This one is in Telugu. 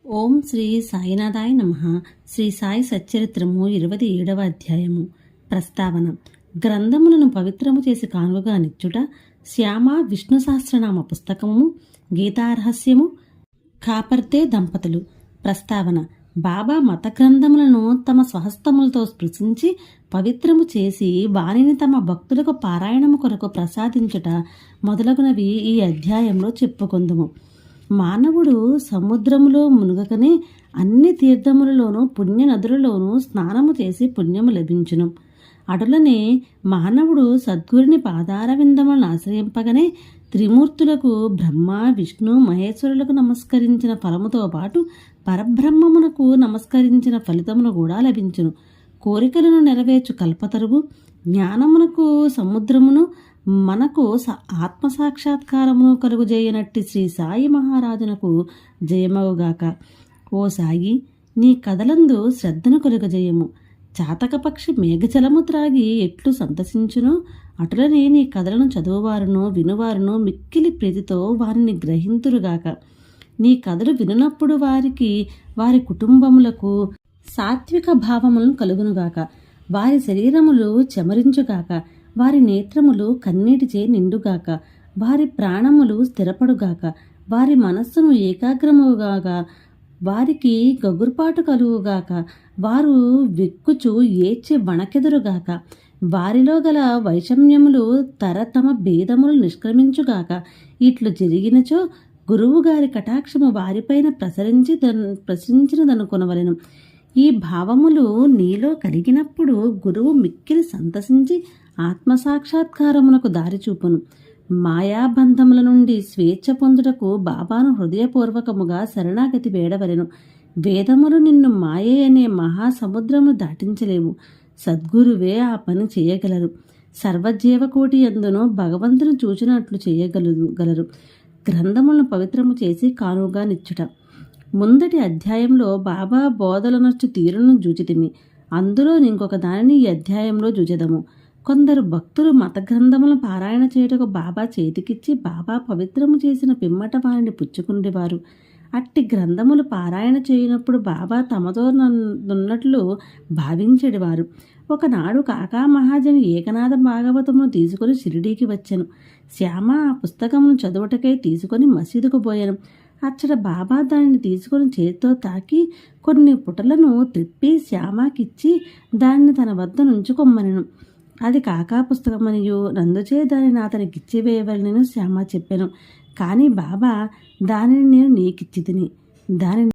ఓం శ్రీ సాయినాథాయ నమః. శ్రీ సాయి సచ్చరిత్రము 27వ అధ్యాయము. ప్రస్తావన. గ్రంథములను పవిత్రము చేసి కానుకగా నిచ్చుట, శ్యామ విష్ణు సహస్రనామ పుస్తకము, గీతారహస్యము, కాపర్తే దంపతులు. ప్రస్తావన. బాబా మత గ్రంథములను తమ స్వహస్తములతో స్పృశించి పవిత్రము చేసి వానిని తమ భక్తులకు పారాయణము కొరకు ప్రసాదించుట మొదలగునవి ఈ అధ్యాయంలో చెప్పుకొందుము. మానవుడు సముద్రములో మునుగకనే అన్ని తీర్థములలోనూ పుణ్య నదులలోనూ స్నానము చేసి పుణ్యము లభించును. అటులనే మానవుడు సద్గురుని పాదార విందములను ఆశ్రయింపగనే త్రిమూర్తులకు బ్రహ్మ విష్ణు మహేశ్వరులకు నమస్కరించిన ఫలముతో పాటు పరబ్రహ్మమునకు నమస్కరించిన ఫలితమును కూడా లభించును. కోరికలను నెరవేర్చు కల్పతరువు జ్ఞానమునకు సముద్రమును మనకు ఆత్మసాక్షాత్కారమును కలుగుజేయనట్టి శ్రీ సాయి మహారాజునకు జయమగుగాక. ఓ సాయి, నీ కథలందు శ్రద్ధను కలుగజేయము. చాతకపక్షి మేఘజలము త్రాగి ఎట్లు సంతసించునో అటులనే నీ కథలను చదువువారును వినువారును మిక్కిలి ప్రీతితో వారిని గ్రహింతురుగాక. నీ కథలు వినునప్పుడు వారికి వారి కుటుంబములకు సాత్విక భావములను కలుగునుగాక. వారి శరీరములు చెమరించుగాక. వారి నేత్రములు కన్నీటిచే నిండుగాక. వారి ప్రాణములు స్థిరపడుగాక. వారి మనస్సును ఏకాగ్రముగాక. వారికి గగుర్పాటు కలుగుగాక. వారు వెక్కుచు ఏడ్చి వణకెదురుగాక. వారిలో గల వైషమ్యములు తమ భేదములు నిష్క్రమించుగాక. ఇట్లు జరిగినచో గురువుగారి కటాక్షము వారిపైన ప్రసరించినదనుకొనవలెను. ఈ భావములు నీలో కలిగినప్పుడు గురువు మిక్కిలి సంతసించి ఆత్మసాక్షాత్కారమునకు దారి చూపును. మాయాబంధముల నుండి స్వేచ్ఛ పొందుటకు బాబాను హృదయపూర్వకముగా శరణాగతి వేడవలెను. వేదములు నిన్ను మాయ అనే మహాసముద్రమును దాటించలేవు. సద్గురువే ఆ పని చేయగలరు. సర్వజీవకోటి యందును భగవంతుని చూచినట్లు చేయగలరు. గ్రంథములను పవిత్రము చేసి కానుగా నిచ్చుట. ముందటి అధ్యాయంలో బాబా బోధలనొచ్చు తీరును జూచితిమి. అందులో ఇంకొక దానిని ఈ అధ్యాయంలో జూచెదము. కొందరు భక్తులు మత గ్రంథములను పారాయణ చేయుటకు బాబా చేతికిచ్చి బాబా పవిత్రము చేసిన పిమ్మట వారిని పుచ్చుకుండేవారు. అట్టి గ్రంథములు పారాయణ చేయనప్పుడు బాబా తమతో నున్నట్లు భావించేవారు. ఒకనాడు కాకా మహాజన్ ఏకనాథ భాగవతమును తీసుకుని షిరిడీకి వచ్చెను. శ్యామ ఆ పుస్తకమును చదువుటకై తీసుకొని మసీదుకు పోయాను. అచ్చట బాబా దానిని తీసుకొని చేతితో తాకి కొన్ని పుటలను త్రిప్పి శ్యామకిచ్చి దానిని తన వద్ద నుంచుకొమ్మనెను. అది కాకా పుస్తకమనియు నందుచే దానిని అతనికిచ్చివేయవలెనని శ్యామ చెప్పెను. కానీ బాబా దానిని నేను నీకిచ్చి తిని దానిని